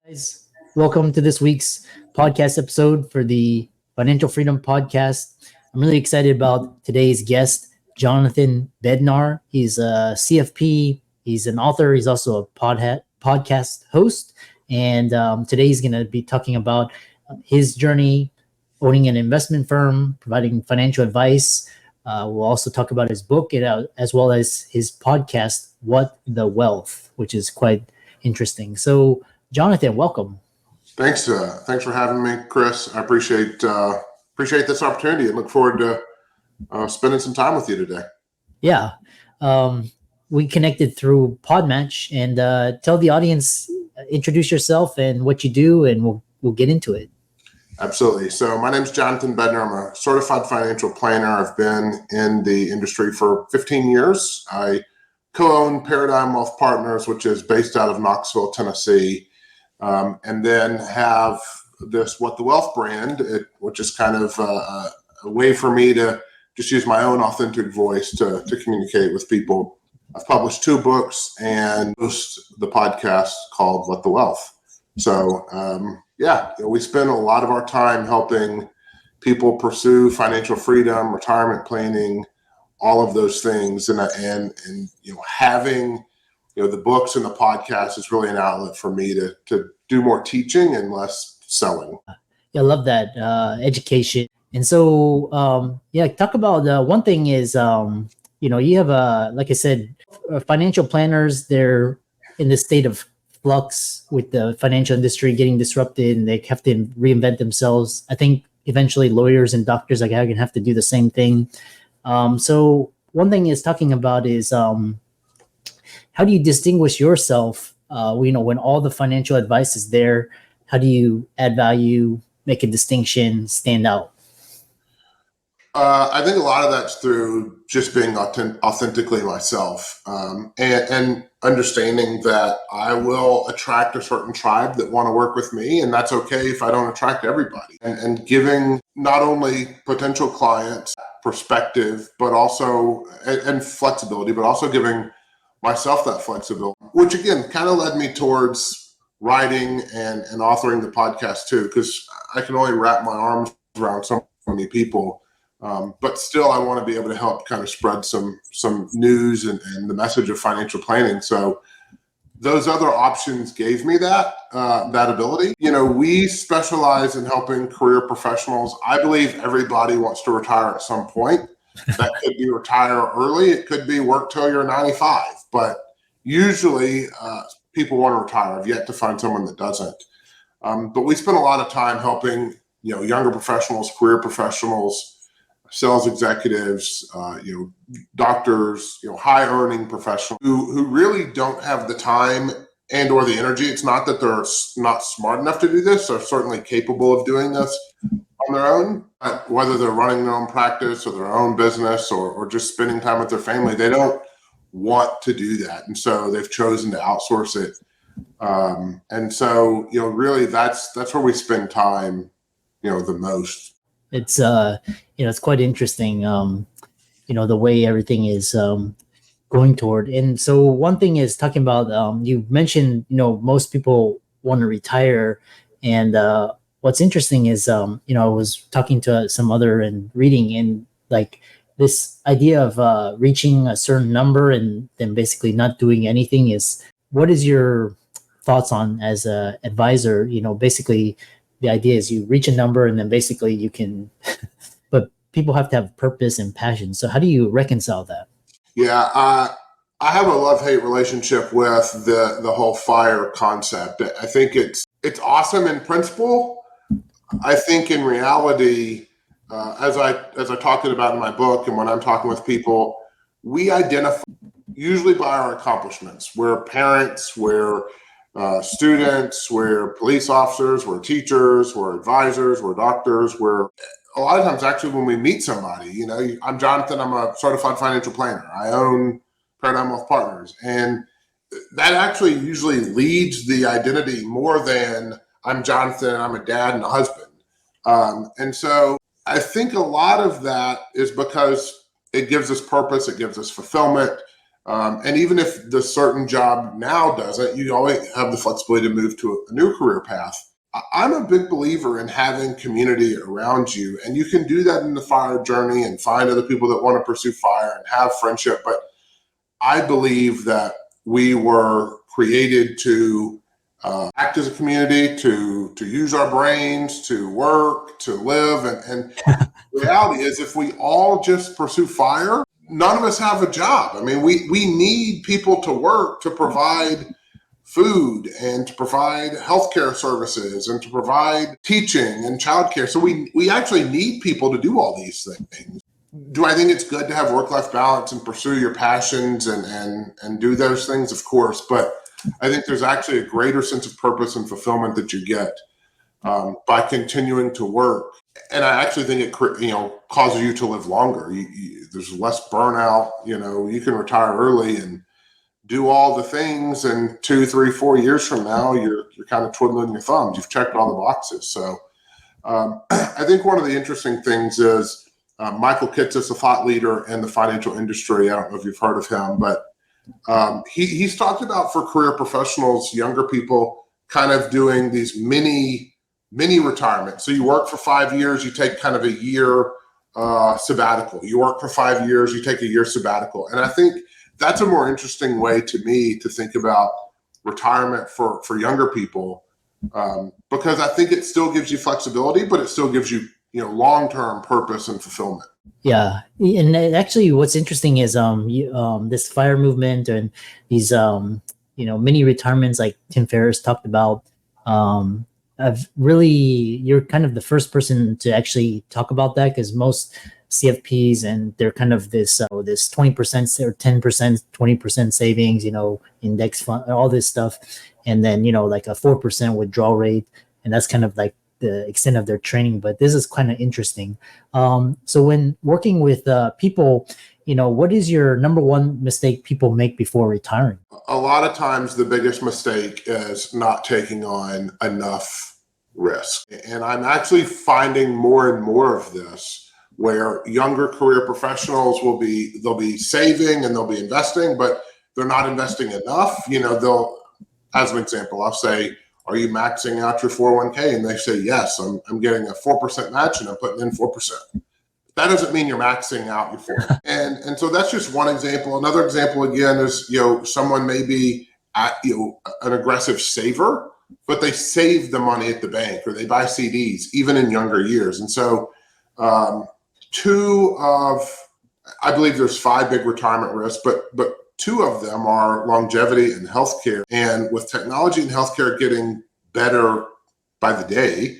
Guys, welcome to this week's podcast episode for the Financial Freedom Podcast. I'm really excited about today's guest, Jonathan Bednar. He's a CFP, he's an author, he's also a podcast host. And today he's going to be talking about his journey owning an investment firm, providing financial advice. We'll also talk about his book as well as his podcast, What the Wealth, which is quite interesting. So, Jonathan, welcome. Thanks for having me, Chris. I appreciate this opportunity and look forward to spending some time with you today. Yeah. We connected through Podmatch, and tell the audience, introduce yourself and what you do, and we'll get into it. Absolutely. So my name is Jonathan Bednar. I'm a certified financial planner. I've been in the industry for 15 years. I co-own Paradigm Wealth Partners, which is based out of Knoxville, Tennessee. And then have this What the Wealth brand, which is kind of a way for me to just use my own authentic voice to communicate with people. I've published 2 books and host the podcast called What the Wealth. So, we spend a lot of our time helping people pursue financial freedom, retirement planning, all of those things. And having the books and the podcast is really an outlet for me to do more teaching and less selling. Yeah, I love that education. And so, talk about one thing is, you have like I said, financial planners. They're in this state of flux with the financial industry getting disrupted, and they have to reinvent themselves. I think eventually lawyers and doctors are going to have to do the same thing. So one thing is talking about is, how do you distinguish yourself, when all the financial advice is there? How do you add value, make a distinction, stand out? I think a lot of that's through just being authentically myself, and understanding that I will attract a certain tribe that want to work with me, and that's okay if I don't attract everybody. And giving not only potential clients perspective, but also and flexibility, but also giving myself that flexibility, which again kind of led me towards writing and authoring the podcast too, because I can only wrap my arms around so many people. But still, I want to be able to help kind of spread some news and the message of financial planning. So those other options gave me that ability. We specialize in helping career professionals. I believe everybody wants to retire at some point. That could be retire early. It could be work till you're 95. But usually people want to retire. I've yet to find someone that doesn't. But we spend a lot of time helping younger professionals, career professionals, sales executives, doctors, high earning professionals who really don't have the time and or the energy. It's not that they're not smart enough to do this. They're certainly capable of doing this on their own. But whether they're running their own practice or their own business or just spending time with their family, they don't want to do that. And so they've chosen to outsource it. And so, really that's where we spend time, the most. It's it's quite interesting, the way everything is going toward. And so one thing is talking about, you mentioned, most people want to retire. And what's interesting is, I was talking to some other and reading, and like this idea of reaching a certain number and then basically not doing anything is, what is your thoughts on as a advisor? Basically the idea is you reach a number and then basically you can, but people have to have purpose and passion. So how do you reconcile that? Yeah, I have a love-hate relationship with the whole FIRE concept. I think it's awesome in principle. I think in reality, as I talked about in my book and when I'm talking with people, we identify usually by our accomplishments. We're parents, we're students, we're police officers, we're teachers, we're advisors, we're doctors, we're a lot of times actually when we meet somebody, I'm Jonathan, I'm a certified financial planner. I own Paradigm Wealth Partners. And that actually usually leads the identity more than I'm Jonathan, I'm a dad and a husband. And so I think a lot of that is because it gives us purpose, it gives us fulfillment. And even if the certain job now doesn't, you always have the flexibility to move to a new career path. I'm a big believer in having community around you, and you can do that in the fire journey and find other people that want to pursue fire and have friendship. But I believe that we were created to act as a community, to use our brains, to work, to live. And the reality is, if we all just pursue fire, none of us have a job. I mean, we need people to work to provide food and to provide healthcare services and to provide teaching and childcare. So we actually need people to do all these things. Do I think it's good to have work-life balance and pursue your passions and do those things? Of course, but I think there's actually a greater sense of purpose and fulfillment that you get by continuing to work. And I actually think it causes you to live longer. There's less burnout. You can retire early and do all the things, and 2, 3, 4 years from now, you're kind of twiddling your thumbs. You've checked all the boxes. So I think one of the interesting things is Michael Kitces, a thought leader in the financial industry. I don't know if you've heard of him, but he's talked about for career professionals, younger people, kind of doing these mini retirement. So you work for 5 years, you take kind of a year sabbatical. You work for 5 years, you take a year sabbatical. And I think that's a more interesting way to me to think about retirement for younger people, because I think it still gives you flexibility, but it still gives you long-term purpose and fulfillment. Yeah, and actually, what's interesting is this fire movement and these mini retirements like Tim Ferriss talked about. You're kind of the first person to actually talk about that, because most CFPs, and they're kind of this 20% or 10%, 20% savings, index fund, all this stuff, and then like a 4% withdrawal rate, and that's kind of like the extent of their training. But this is kind of interesting. So when working with people, what is your number one mistake people make before retiring? A lot of times the biggest mistake is not taking on enough risk. And I'm actually finding more and more of this, where younger career professionals they'll be saving and they'll be investing, but they're not investing enough. They'll, as an example, I'll say, are you maxing out your 401k? And they say, yes, I'm getting a 4% match and I'm putting in 4%. That doesn't mean you're maxing out your 4. And so that's just one example. Another example, again, is, someone may be an aggressive saver, but they save the money at the bank or they buy CDs even in younger years. And so I believe there's 5 big retirement risks, but 2 of them are longevity and healthcare. And with technology and healthcare getting better by the day,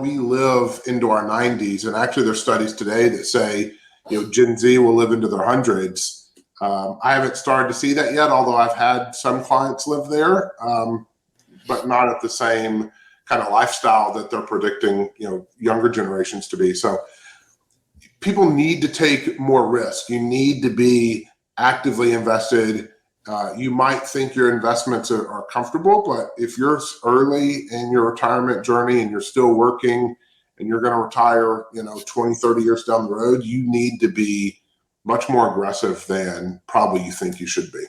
we live into our 90s. And actually there's studies today that say, Gen Z will live into their hundreds. I haven't started to see that yet, although I've had some clients live there, but not at the same kind of lifestyle that they're predicting, younger generations to be. So people need to take more risk. You need to be actively invested. You might think your investments are comfortable, but if you're early in your retirement journey and you're still working and you're going to retire, 20, 30 years down the road, you need to be much more aggressive than probably you think you should be.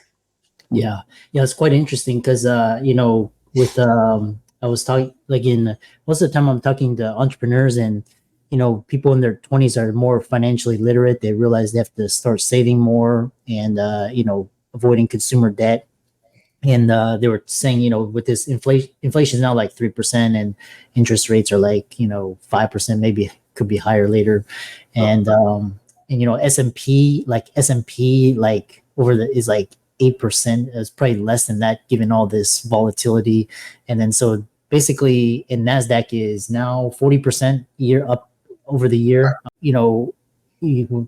Yeah. It's quite interesting because, with, I was talking, like, in most of the time I'm talking to entrepreneurs, and people in their 20s are more financially literate. They realize they have to start saving more and, avoiding consumer debt. And they were saying, with this inflation is now like 3%, and interest rates are like, 5%, maybe could be higher later. And S&P like is like 8%. It's probably less than that given all this volatility. And then so basically in NASDAQ is now 40% year up over the year.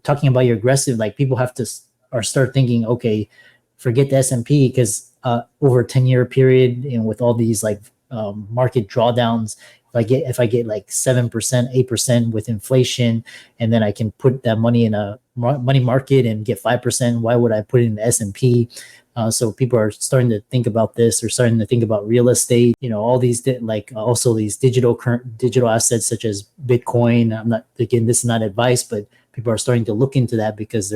Talking about your aggressive, like, people have to start thinking, okay, forget the S&P, because over a 10-year period, and with all these like market drawdowns, if I get like 7%, 8% with inflation, and then I can put that money in a money market and get 5%, why would I put it in the S&P? So people are starting to think about this. They're starting to think about real estate, all these also these digital assets such as Bitcoin. This is not advice, but people are starting to look into that because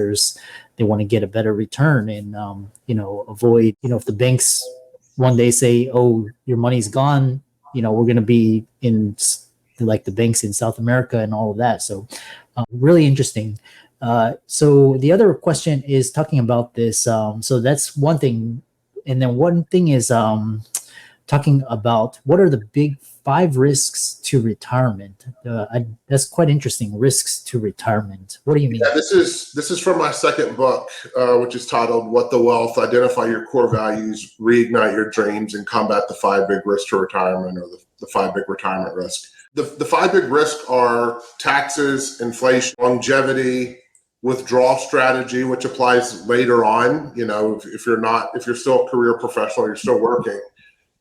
they want to get a better return and avoid, if the banks one day say, oh, your money's gone, we're going to be in like the banks in South America and all of that. So really interesting. So the other question is talking about this. So that's one thing. And then one thing is talking about what are the big 5 risks to retirement. That's quite interesting. Risks to retirement. What do you mean? Yeah, this is from my second book, which is titled "What the Wealth: Identify Your Core Values, Reignite Your Dreams, and Combat the 5 Big Risks to Retirement," or the 5 big retirement risks. The 5 big risks are taxes, inflation, longevity, withdrawal strategy, which applies later on. If you're still a career professional, you're still working.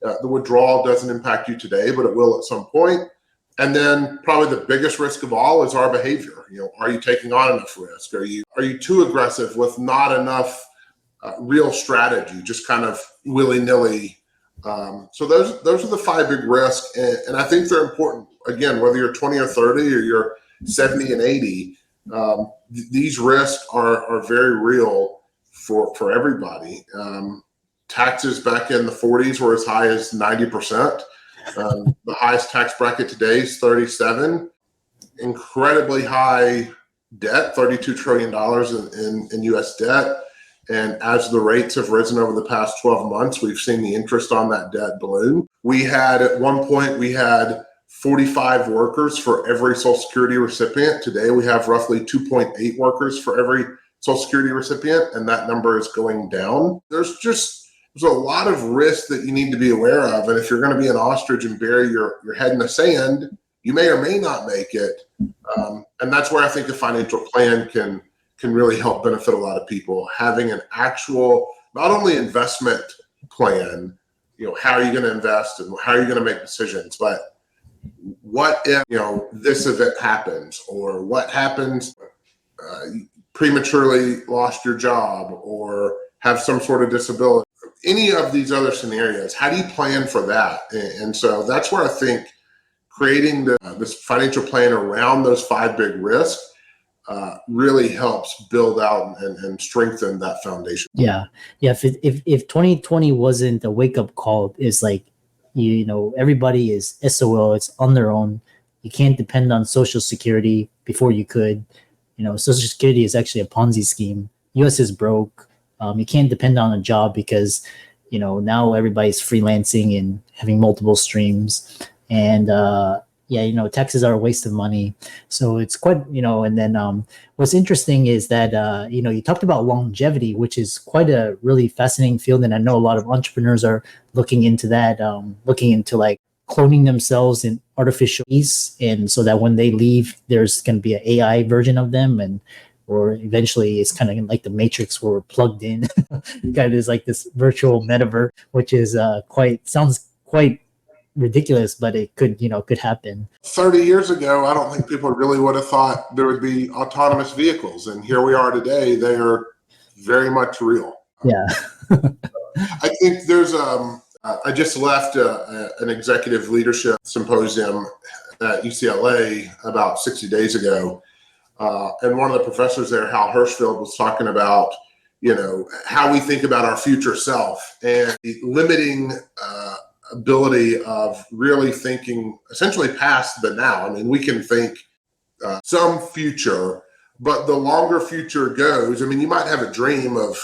The withdrawal doesn't impact you today, but it will at some point. And then probably the biggest risk of all is our behavior. Are you taking on enough risk? Are you too aggressive with not enough real strategy, just kind of willy-nilly? So those are the 5 big risks, and I think they're important. Again, whether you're 20 or 30 or you're 70 and 80, these risks are very real for everybody. Taxes back in the 40s were as high as 90%. The highest tax bracket today is 37. Incredibly high debt, $32 trillion in U.S. debt. And as the rates have risen over the past 12 months, we've seen the interest on that debt balloon. At one point, we had 45 workers for every Social Security recipient. Today, we have roughly 2.8 workers for every Social Security recipient, and that number is going down. There's a lot of risk that you need to be aware of. And if you're going to be an ostrich and bury your head in the sand, you may or may not make it. And that's where I think a financial plan can really help benefit a lot of people. Having an actual, not only investment plan, how are you going to invest and how are you going to make decisions, but what if, this event happens, or what happens, prematurely lost your job or have some sort of disability. Any of these other scenarios, how do you plan for that? And so that's where I think creating this financial plan around those 5 big risks really helps build out and strengthen that foundation. Yeah. If 2020 wasn't a wake up call, it's like, everybody is SOL. It's on their own. You can't depend on Social Security before you could. Social Security is actually a Ponzi scheme. U.S. is broke. You can't depend on a job because, now everybody's freelancing and having multiple streams. And taxes are a waste of money. So it's quite, and then what's interesting is that, you talked about longevity, which is quite a really fascinating field. And I know a lot of entrepreneurs are looking into that, looking into like cloning themselves in artificial ease. And so that when they leave, there's going to be an AI version of them, or eventually it's kind of like the Matrix where we're plugged in. Kind of is like this virtual metaverse, which is sounds quite ridiculous, but it could happen. 30 years ago, I don't think people really would have thought there would be autonomous vehicles, and here we are today. They are very much real. Yeah. I think there's I just left an executive leadership symposium at UCLA about 60 days ago. And one of the professors there, Hal Hirschfield, was talking about, how we think about our future self and the limiting ability of really thinking essentially past the now. I mean, we can think some future, but the longer future goes, you might have a dream of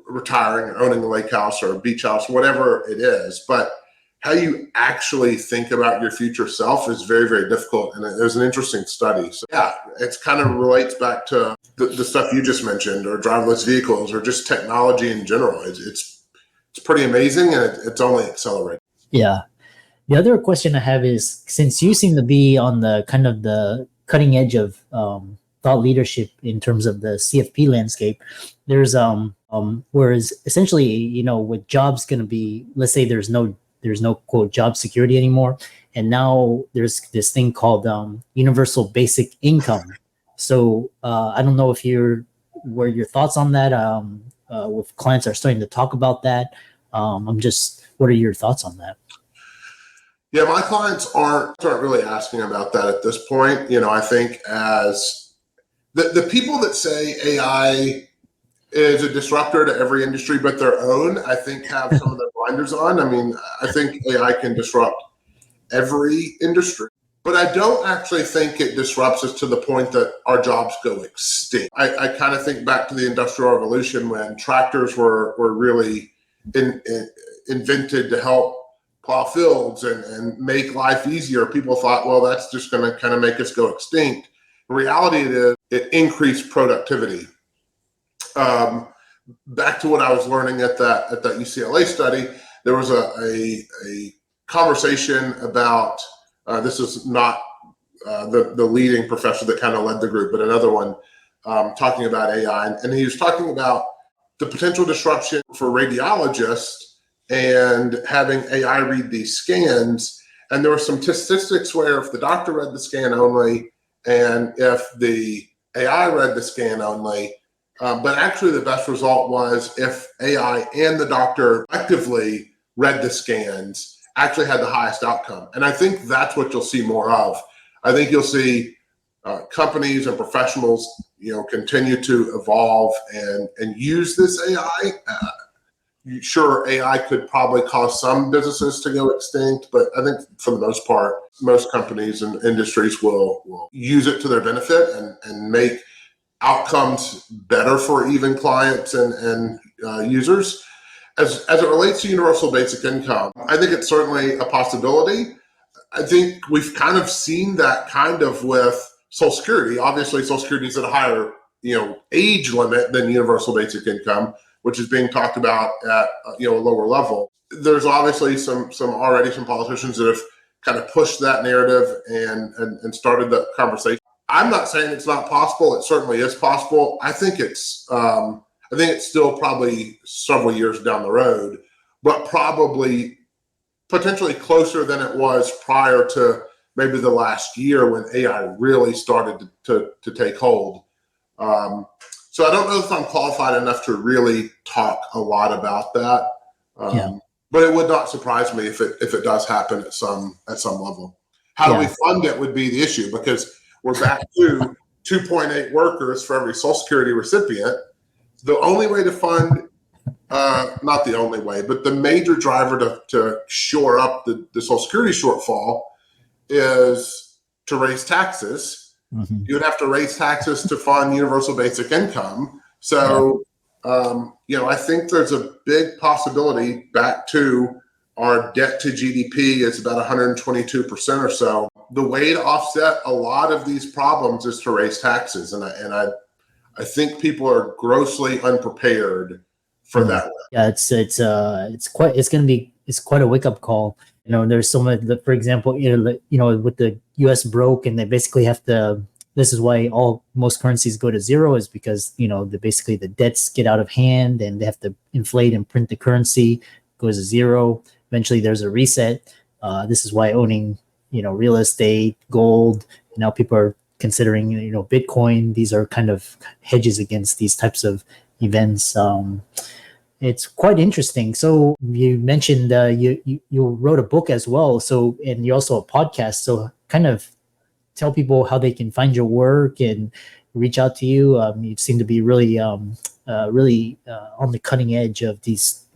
retiring or owning a lake house or a beach house, whatever it is, but how you actually think about your future self is very, very difficult. And there's an interesting study. So yeah, it's kind of relates back to the stuff you just mentioned, or driverless vehicles, or just technology in general. It's pretty amazing, and it's only accelerating. Yeah. The other question I have is, since you seem to be on the kind of the cutting edge of thought leadership in terms of the CFP landscape, there's whereas essentially, with jobs going to be, let's say there's no quote job security anymore, and now there's this thing called universal basic income. So I don't know if where your thoughts on that, if clients are starting to talk about that. What are your thoughts on that? Yeah, my clients aren't really asking about that at this point. I think as The people that say AI is a disruptor to every industry but their own, I think have some of their blinders on. I mean, I think AI can disrupt every industry, but I don't actually think it disrupts us to the point that our jobs go extinct. I kind of think back to the Industrial Revolution when tractors were really invented to help plow fields and make life easier. People thought, well, that's just going to kind of make us go extinct. The reality is it increased productivity. Back to what I was learning at that UCLA study, there was a conversation about this is not the leading professor that kind of led the group, but another one talking about AI, and he was talking about the potential disruption for radiologists and having AI read these scans. And there were some statistics where if the doctor read the scan only and if the AI read the scan only, but actually the best result was if AI and the doctor collectively read the scans, actually had the highest outcome. And I think that's what you'll see more of. I think you'll see companies and professionals, continue to evolve and use this AI. Sure, AI could probably cause some businesses to go extinct, but I think for the most part, most companies and industries will use it to their benefit and make outcomes better for even clients and users. As it relates to universal basic income, I think it's certainly a possibility. I think we've kind of seen that kind of with Social Security. Obviously, Social Security is at a higher age limit than universal basic income, which is being talked about at a lower level. There's obviously some politicians that have kind of pushed that narrative and started the conversation. I'm not saying it's not possible. It certainly is possible. I think it's still probably several years down the road, but probably potentially closer than it was prior to maybe the last year when AI really started to take hold. So I don't know if I'm qualified enough to really talk a lot about that. But it would not surprise me if it does happen at some level. How do we fund it would be the issue, because we're back to 2.8 workers for every Social Security recipient. The only way to fund, not the only way, but the major driver to shore up the Social Security shortfall is to raise taxes. Mm-hmm. You would have to raise taxes to fund universal basic income. So, I think there's a big possibility back to our debt to GDP is about 122% or so. The way to offset a lot of these problems is to raise taxes. And I think people are grossly unprepared for that. Yeah, it's quite a wake up call. There's so much, for example, with the US broke and they basically have to, this is why most currencies go to zero, is because, basically the debts get out of hand and they have to inflate and print the currency, goes to zero. Eventually there's a reset. This is why owning, real estate, gold, now people are considering, Bitcoin. These are kind of hedges against these types of events. It's quite interesting. So you mentioned you wrote a book as well. So, and you're also a podcast. So kind of tell people how they can find your work and reach out to you. You seem to be really on the cutting edge of these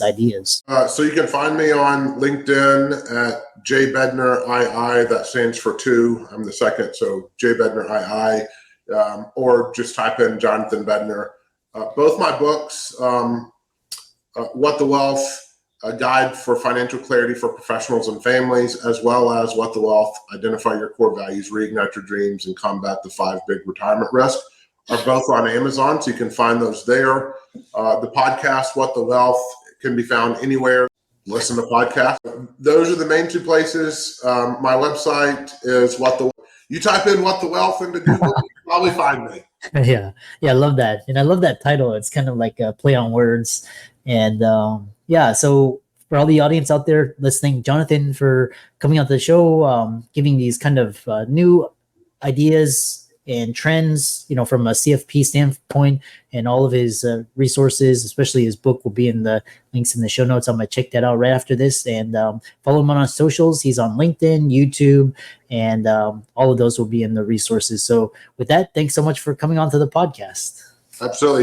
ideas. So you can find me on LinkedIn at J Bednar II. That stands for two. I'm the second. So J Bednar II, or just type in Jonathan Bednar. Both my books, What the Wealth, a guide for financial clarity for professionals and families, as well as What the Wealth, identify your core values, reignite your dreams, and combat the 5 big retirement risks, are both on Amazon. So you can find those there. The podcast, What the Wealth, can be found anywhere. Listen to podcasts. Those are the main 2 places. My website is you type in What the Wealth into Google, you can probably find me. Yeah, I love that. And I love that title. It's kind of like a play on words. And so for all the audience out there listening, Jonathan, for coming on the show, giving these kind of new ideas and trends, from a CFP standpoint, and all of his resources, especially his book, will be in the links in the show notes. I'm going to check that out right after this, and follow him on socials. He's on LinkedIn, YouTube, and all of those will be in the resources. So with that, thanks so much for coming on to the podcast. Absolutely.